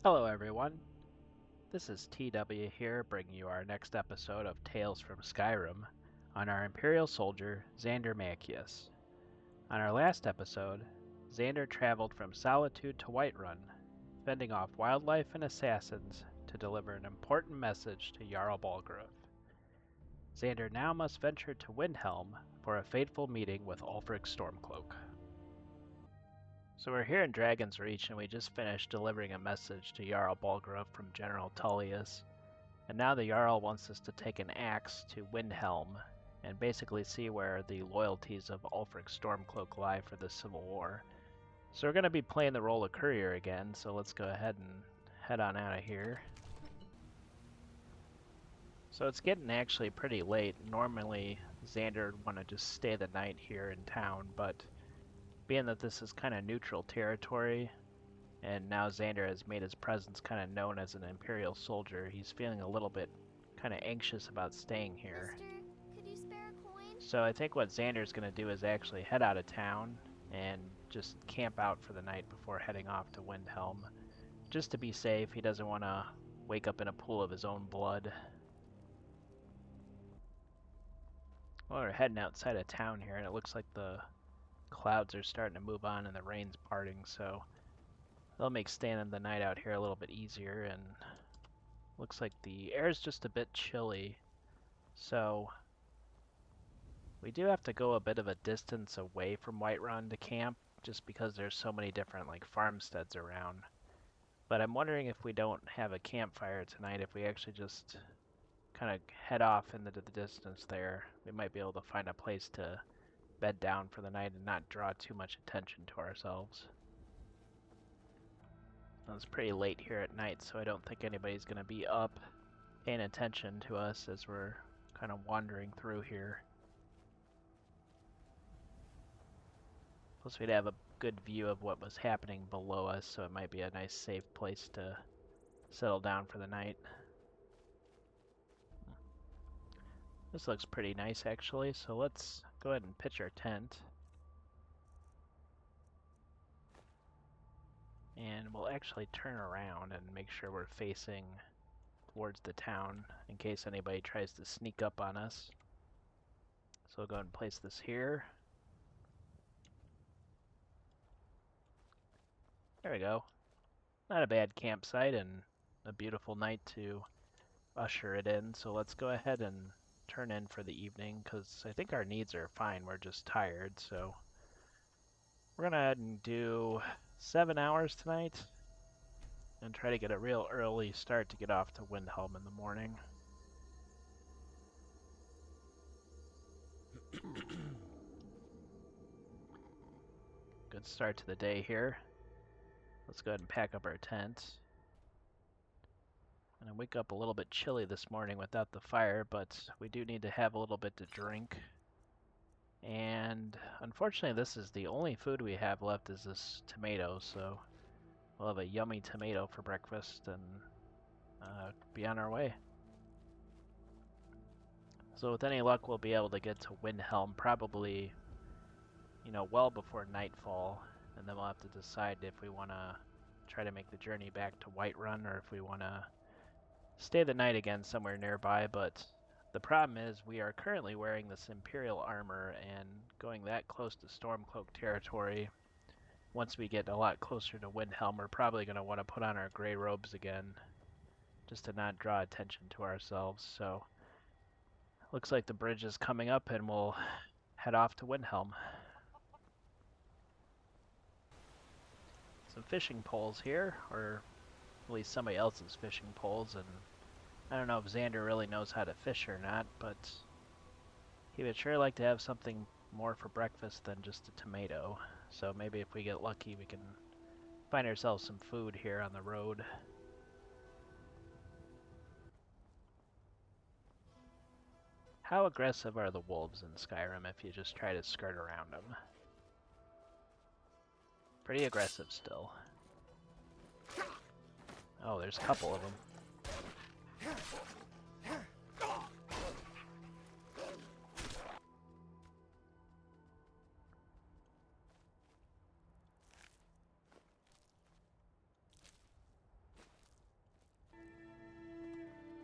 Hello everyone, this is TW here bringing you our next episode of Tales from Skyrim on our Imperial soldier Xander Macius. On our last episode, Xander traveled from Solitude to Whiterun, fending off wildlife and assassins to deliver an important message to Jarl Balgruuf. Xander now must venture to Windhelm for a fateful meeting with Ulfric Stormcloak. So we're here in Dragon's Reach, and we just finished delivering a message to Jarl Balgruuf from General Tullius. And now the Jarl wants us to take an axe to Windhelm and basically see where the loyalties of Ulfric Stormcloak lie for the Civil War. So we're going to be playing the role of courier again, so let's go ahead and head on out of here. So it's getting actually pretty late. Normally Xander would want to just stay the night here in town, but being that this is kind of neutral territory, and now Xander has made his presence kind of known as an Imperial soldier, he's feeling a little bit kind of anxious about staying here. Mister, could you spare a coin? So I think what Xander's going to do is actually head out of town and just camp out for the night before heading off to Windhelm. Just to be safe, he doesn't want to wake up in a pool of his own blood. Well, we're heading outside of town here, and it looks like the clouds are starting to move on and the rain's parting, so that'll make staying the night out here a little bit easier. And looks like the air is just a bit chilly, so we do have to go a bit of a distance away from Whiterun to camp, just because there's so many different like farmsteads around. But I'm wondering if we don't have a campfire tonight, if we actually just kind of head off into the distance there, we might be able to find a place to bed down for the night and not draw too much attention to ourselves. It's pretty late here at night, so I don't think anybody's going to be up paying attention to us as we're kind of wandering through here. Plus we'd have a good view of what was happening below us, so it might be a nice safe place to settle down for the night. This looks pretty nice actually, so let's go ahead and pitch our tent. And we'll actually turn around and make sure we're facing towards the town in case anybody tries to sneak up on us. So we'll go ahead and place this here. There we go. Not a bad campsite and a beautiful night to usher it in, so let's go ahead and turn in for the evening, because I think our needs are fine, we're just tired, so we're gonna head and do 7 hours tonight and try to get a real early start to get off to Windhelm in the morning. Good start to the day here. Let's go ahead and pack up our tent. And I wake up a little bit chilly this morning without the fire, but we do need to have a little bit to drink. And unfortunately, this is the only food we have left is this tomato, so we'll have a yummy tomato for breakfast and be on our way. So with any luck, we'll be able to get to Windhelm probably, well before nightfall, and then we'll have to decide if we want to try to make the journey back to Whiterun or if we want to stay the night again somewhere nearby. But the problem is we are currently wearing this Imperial armor, and going that close to Stormcloak territory, once we get a lot closer to Windhelm, we're probably going to want to put on our gray robes again, just to not draw attention to ourselves. So looks like the bridge is coming up, and we'll head off to Windhelm. Some fishing poles here, or at least somebody else's fishing poles, and I don't know if Xander really knows how to fish or not, but he would sure like to have something more for breakfast than just a tomato. So maybe if we get lucky, we can find ourselves some food here on the road. How aggressive are the wolves in Skyrim if you just try to skirt around them? Pretty aggressive still. Oh, there's a couple of them.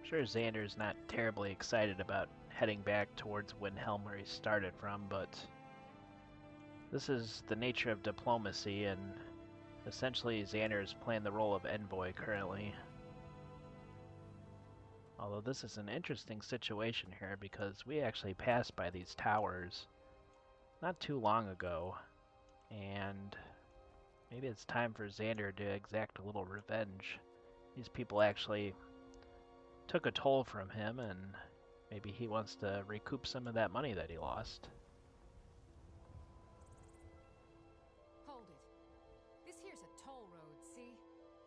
sure Xander's not terribly excited about heading back towards Windhelm where he started from, but this is the nature of diplomacy, and essentially Xander is playing the role of envoy currently. Although this is an interesting situation here because we actually passed by these towers not too long ago, and maybe it's time for Xander to exact a little revenge. These people actually took a toll from him, and maybe he wants to recoup some of that money that he lost. Hold it. This here's a toll road, see?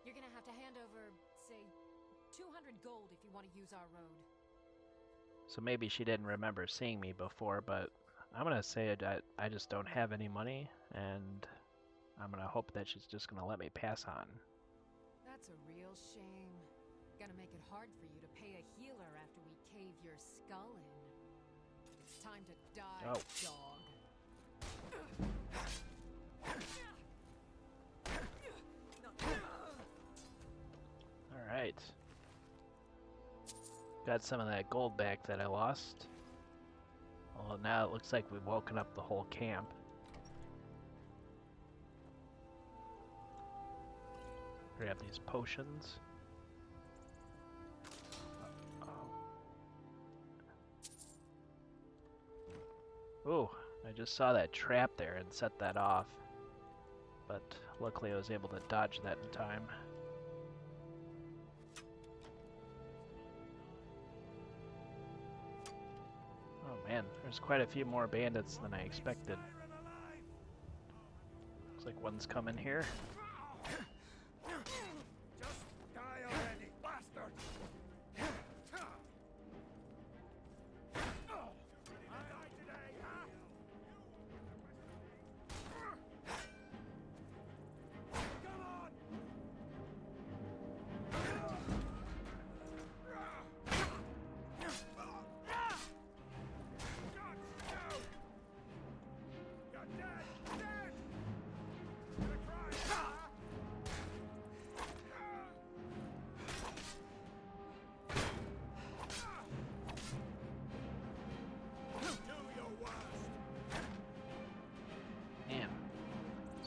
You're gonna have to hand over, say, 200 gold if you want to use our road. So maybe she didn't remember seeing me before, but I'm gonna say that I just don't have any money, and I'm gonna hope that she's just gonna let me pass on. That's a real shame. Gonna make it hard for you to pay a healer after we cave your skull in. It's time to die, dog. Alright. Got some of that gold back that I lost. Well, now it looks like we've woken up the whole camp. Grab these potions. Ooh, I just saw that trap there and set that off. But luckily I was able to dodge that in time. Oh man, there's quite a few more bandits than I expected. Looks like one's coming here. Just die already, bastard!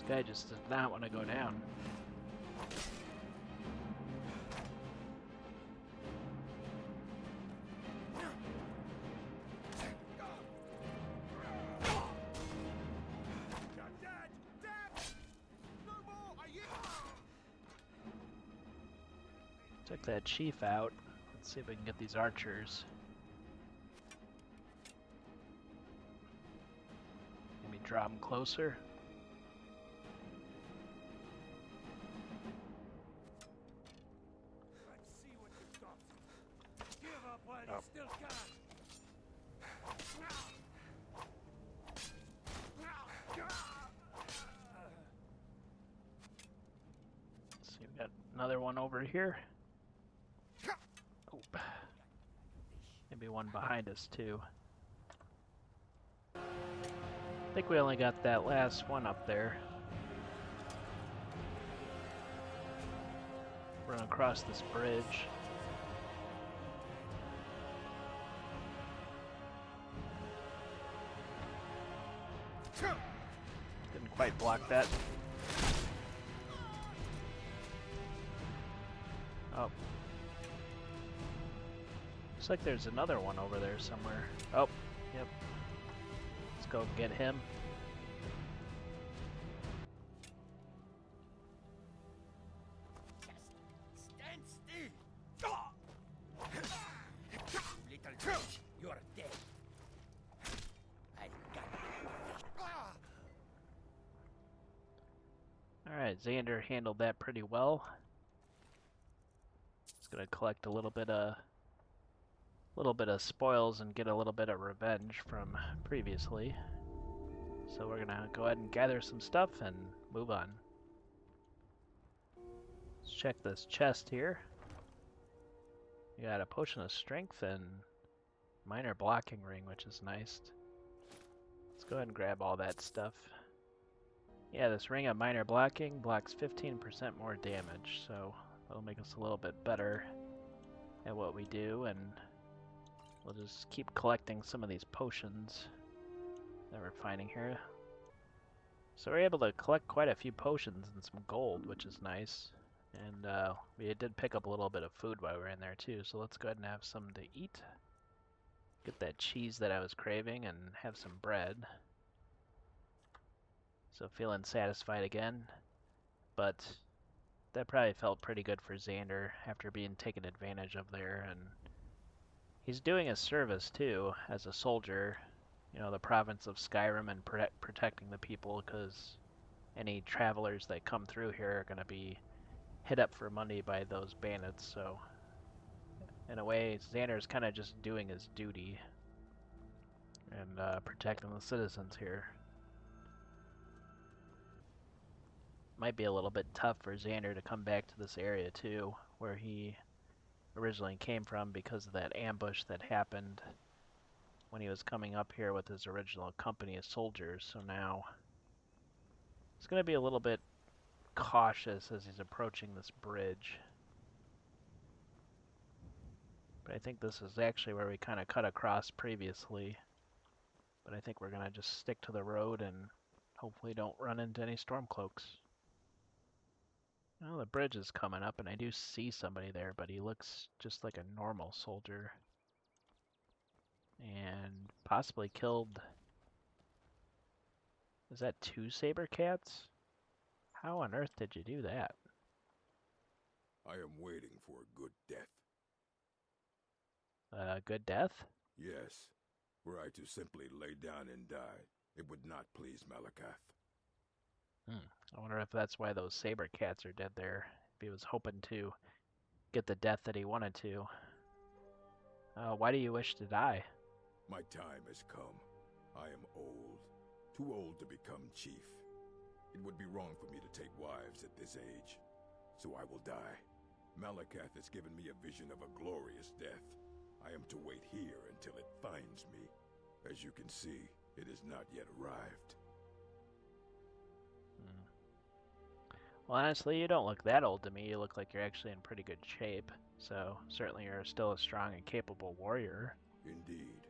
Guy just does not want to go down. Took that chief out. Let's see if we can get these archers. Maybe draw them closer. Still can. Let's see, we got another one over here. Oh. Maybe one behind us too. I think we only got that last one up there. Run across this bridge. Didn't quite block that. Oh. Looks like there's another one over there somewhere. Oh, yep. Let's go get him. Stand still! Little bitch, you're dead. I got you. Alright, Xander handled that pretty well. He's gonna collect a little bit of spoils and get a little bit of revenge from previously. So we're gonna go ahead and gather some stuff and move on. Let's check this chest here. We got a potion of strength and minor blocking ring, which is nice. Let's go ahead and grab all that stuff. Yeah, this ring of minor blocking blocks 15% more damage, so that'll make us a little bit better at what we do, and we'll just keep collecting some of these potions that we're finding here. So we're able to collect quite a few potions and some gold, which is nice. And we did pick up a little bit of food while we were in there too, so let's go ahead and have some to eat. Get that cheese that I was craving and have some bread. So feeling satisfied again, but that probably felt pretty good for Xander after being taken advantage of there. And he's doing a service too as a soldier, you know, the province of Skyrim, and protecting the people, because any travelers that come through here are going to be hit up for money by those bandits. So in a way, Xander's kind of just doing his duty and protecting the citizens here. Might be a little bit tough for Xander to come back to this area too, where he originally came from, because of that ambush that happened when he was coming up here with his original company of soldiers. So now he's going to be a little bit cautious as he's approaching this bridge. But I think this is actually where we kind of cut across previously. But I think we're going to just stick to the road and hopefully don't run into any stormcloaks. Well, the bridge is coming up, and I do see somebody there, but he looks just like a normal soldier. And possibly killed... Is that 2 saber cats? How on earth did you do that? I am waiting for a good death. Good death? Yes. Were I to simply lay down and die, it would not please Malakath. I wonder if that's why those saber cats are dead there. If he was hoping to get the death that he wanted to. Why do you wish to die? My time has come. I am old. Too old to become chief. It would be wrong for me to take wives at this age. So I will die. Malakath has given me a vision of a glorious death. I am to wait here until it finds me. As you can see, it has not yet arrived. Well, honestly, you don't look that old to me. You look like you're actually in pretty good shape. So, certainly you're still a strong and capable warrior. Indeed.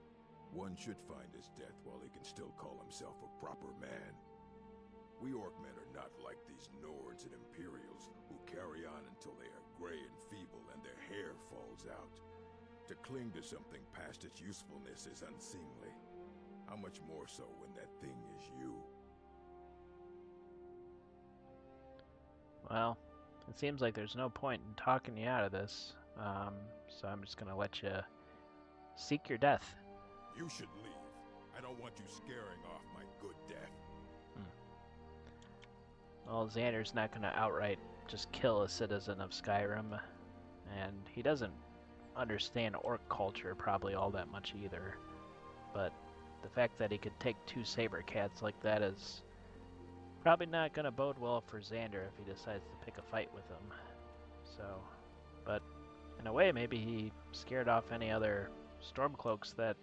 One should find his death while he can still call himself a proper man. We Orcmen are not like these Nords and Imperials who carry on until they are gray and feeble and their hair falls out. To cling to something past its usefulness is unseemly. How much more so when that thing is you? Well, it seems like there's no point in talking you out of this, so I'm just going to let you seek your death. You should leave. I don't want you scaring off my good death. Well, Xander's not going to outright just kill a citizen of Skyrim, and he doesn't understand orc culture probably all that much either, but the fact that he could take 2 saber cats like that is probably not going to bode well for Xander if he decides to pick a fight with him. So, but in a way, maybe he scared off any other stormcloaks that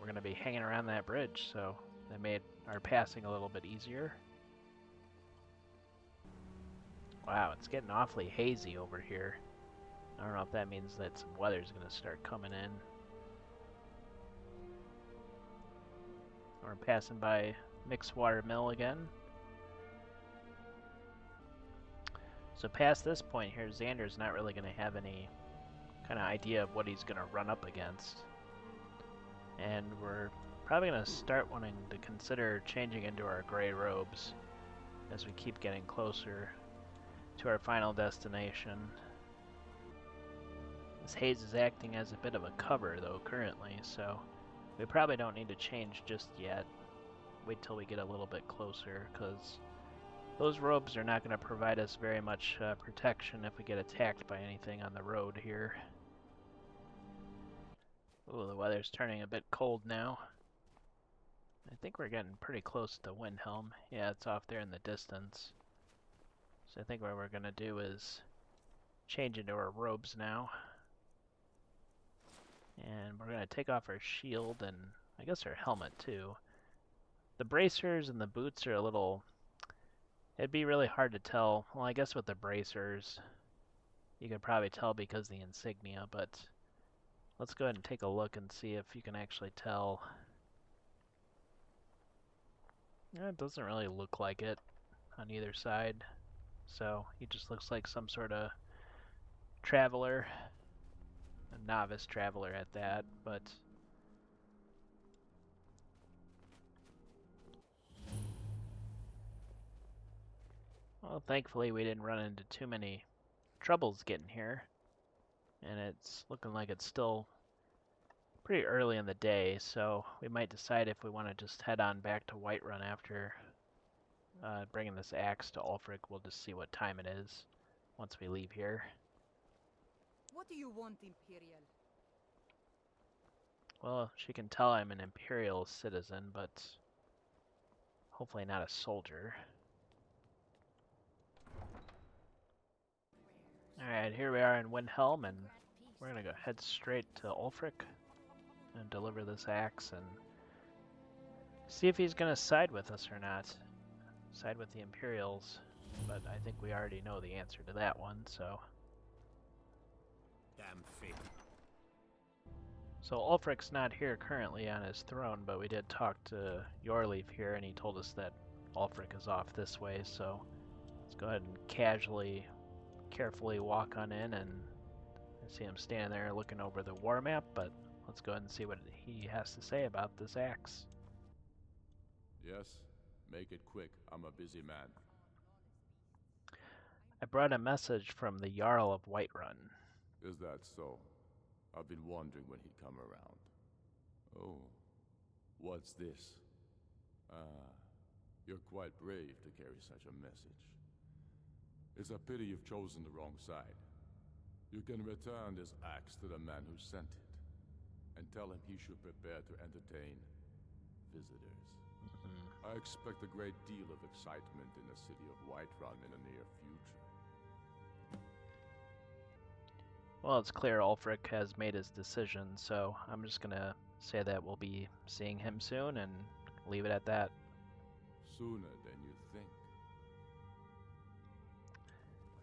were going to be hanging around that bridge, so they made our passing a little bit easier. Wow, it's getting awfully hazy over here. I don't know if that means that some weather's going to start coming in. We're passing by Mixed Water Mill again. So past this point here, Xander's not really going to have any kind of idea of what he's going to run up against. And we're probably going to start wanting to consider changing into our gray robes as we keep getting closer to our final destination. This haze is acting as a bit of a cover though currently, so we probably don't need to change just yet. Wait till we get a little bit closer, because those robes are not going to provide us very much protection if we get attacked by anything on the road here. Ooh, the weather's turning a bit cold now. I think we're getting pretty close to Windhelm. Yeah, it's off there in the distance. So I think what we're going to do is change into our robes now. And we're going to take off our shield and I guess our helmet too. The bracers and the boots are a little... It'd be really hard to tell. Well, I guess with the bracers, You could probably tell because of the insignia, but let's go ahead and take a look and see if you can actually tell. It doesn't really look like it on either side, so he just looks like some sort of traveler, a novice traveler at that, but well, thankfully we didn't run into too many troubles getting here, and it's looking like it's still pretty early in the day, so we might decide if we want to just head on back to Whiterun after bringing this axe to Ulfric. We'll just see what time it is once we leave here. What do you want, Imperial? Well, she can tell I'm an Imperial citizen, but hopefully not a soldier. Alright, here we are in Windhelm, and we're gonna go head straight to Ulfric and deliver this axe and see if he's gonna side with us or not. Side with the Imperials, but I think we already know the answer to that one, so. Damn fate. So Ulfric's not here currently on his throne, but we did talk to Yorleaf here, and he told us that Ulfric is off this way, so let's go ahead and carefully walk on in, and I see him standing there looking over the war map, but let's go ahead and see what he has to say about this axe. Yes, make it quick. I'm a busy man. I brought a message from the Jarl of Whiterun. Is that so? I've been wondering when he'd come around. Oh, what's this? You're quite brave to carry such a message. It's a pity you've chosen the wrong side. You can return this axe to the man who sent it, and tell him he should prepare to entertain visitors. I expect a great deal of excitement in the city of Whiterun in the near future. Well, it's clear Ulfric has made his decision, so I'm just gonna say that we'll be seeing him soon and leave it at that. Sooner than you think.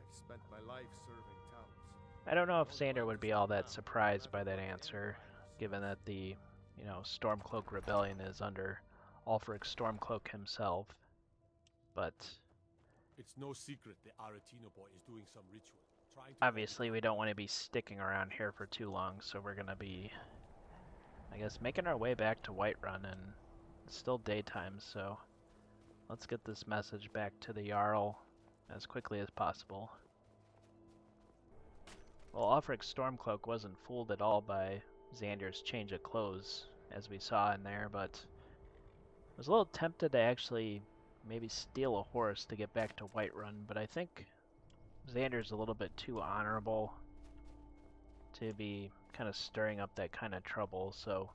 I've spent my life serving towns. I don't know if Xander would be all that surprised by that answer, given that the, Stormcloak Rebellion is under Ulfric's Stormcloak himself, but It's no secret the Aretino boy is doing some ritual. obviously we don't want to be sticking around here for too long, so we're gonna be, I guess, making our way back to Whiterun, and it's still daytime, so let's get this message back to the Jarl as quickly as possible. Well, Ulfric's Stormcloak wasn't fooled at all by Xander's change of clothes, as we saw in there, but I was a little tempted to actually maybe steal a horse to get back to Whiterun, but I think Xander's a little bit too honorable to be kind of stirring up that kind of trouble, so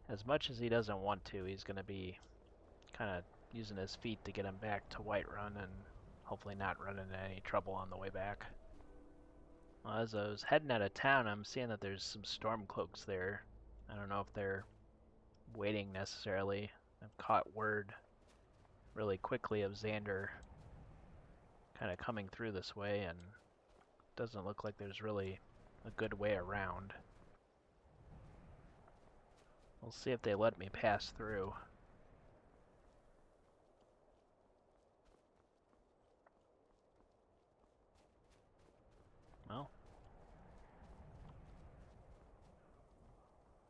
as much as he doesn't want to, he's going to be kind of using his feet to get him back to Whiterun and hopefully not run into any trouble on the way back. Well, as I was heading out of town, I'm seeing that there's some Stormcloaks there. I don't know if they're waiting necessarily. I've caught word really quickly of Xander kind of coming through this way, and it doesn't look like there's really a good way around. We'll see if they let me pass through. Well,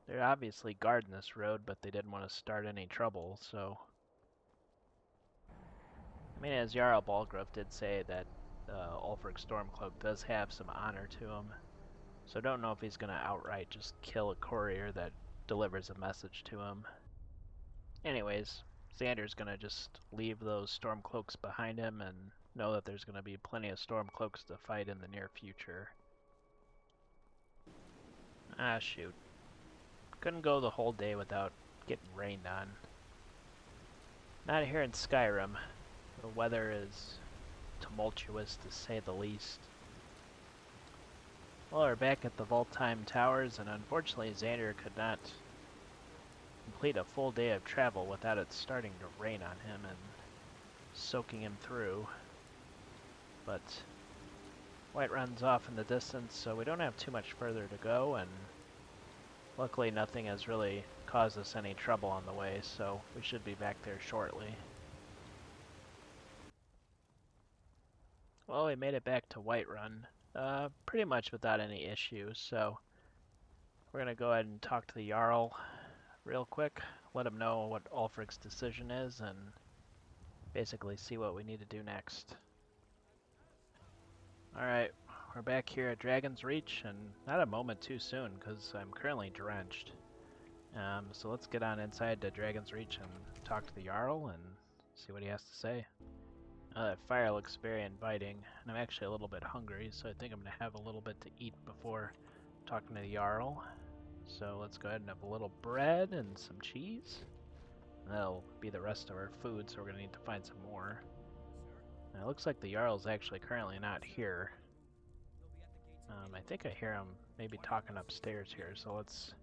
they're obviously guarding this road, but they didn't want to start any trouble, so I mean, as Jarl Balgruuf did say that Ulfric Stormcloak does have some honor to him, so I don't know if he's going to outright just kill a courier that delivers a message to him. Anyways, Xander's going to just leave those Stormcloaks behind him and know that there's going to be plenty of Stormcloaks to fight in the near future. Ah, shoot. Couldn't go the whole day without getting rained on. Not here in Skyrim. The weather is tumultuous, to say the least. Well, we're back at the Voltheim Towers, and unfortunately Xander could not complete a full day of travel without it starting to rain on him and soaking him through. But Whiterun's off in the distance, so we don't have too much further to go, and luckily nothing has really caused us any trouble on the way, so we should be back there shortly. Well, we made it back to Whiterun, pretty much without any issues, so we're going to go ahead and talk to the Jarl real quick, let him know what Ulfric's decision is, and basically see what we need to do next. Alright, we're back here at Dragon's Reach, and not a moment too soon, because I'm currently drenched. So let's get on inside to Dragon's Reach and talk to the Jarl and see what he has to say. That fire looks very inviting, and I'm actually a little bit hungry, so I think I'm going to have a little bit to eat before talking to the Jarl. So let's go ahead and have a little bread and some cheese. And that'll be the rest of our food, so we're going to need to find some more. Now, it looks like the Jarl's actually currently not here. I think I hear him maybe talking upstairs here, so let's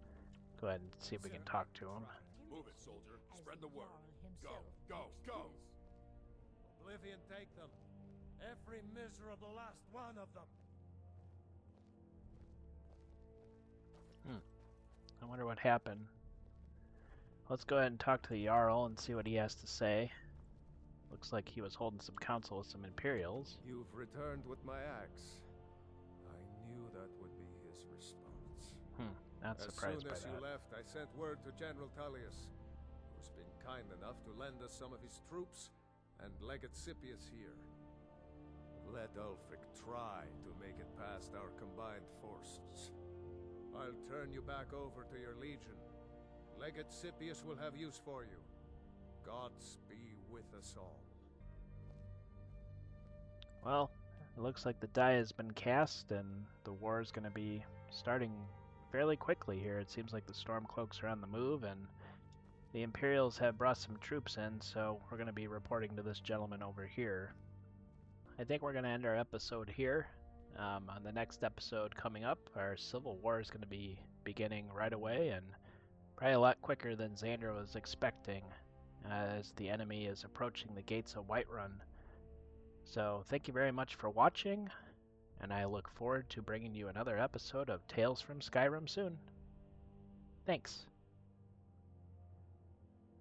go ahead and see if we can talk to him. Move it, soldier. Spread the word. Go, go, go! Oblivion take them. Every miserable last one of them. I wonder what happened. Let's go ahead and talk to the Jarl and see what he has to say. Looks like he was holding some council with some Imperials. You've returned with my axe. I knew that would be his response. Not surprised by that. As soon as you left, I sent word to General Tullius, who's been kind enough to lend us some of his troops, and Legate Scipius here. Let Ulfric try to make it past our combined forces. I'll turn you back over to your legion. Legate Scipius will have use for you. Gods be with us all. Well, it looks like the die has been cast, and the war is going to be starting fairly quickly here. It seems like the Stormcloaks are on the move, and the Imperials have brought some troops in, so we're going to be reporting to this gentleman over here. I think we're going to end our episode here. On the next episode coming up, our civil war is going to be beginning right away, and probably a lot quicker than Xander was expecting, as the enemy is approaching the gates of Whiterun. So thank you very much for watching, and I look forward to bringing you another episode of Tales from Skyrim soon. Thanks.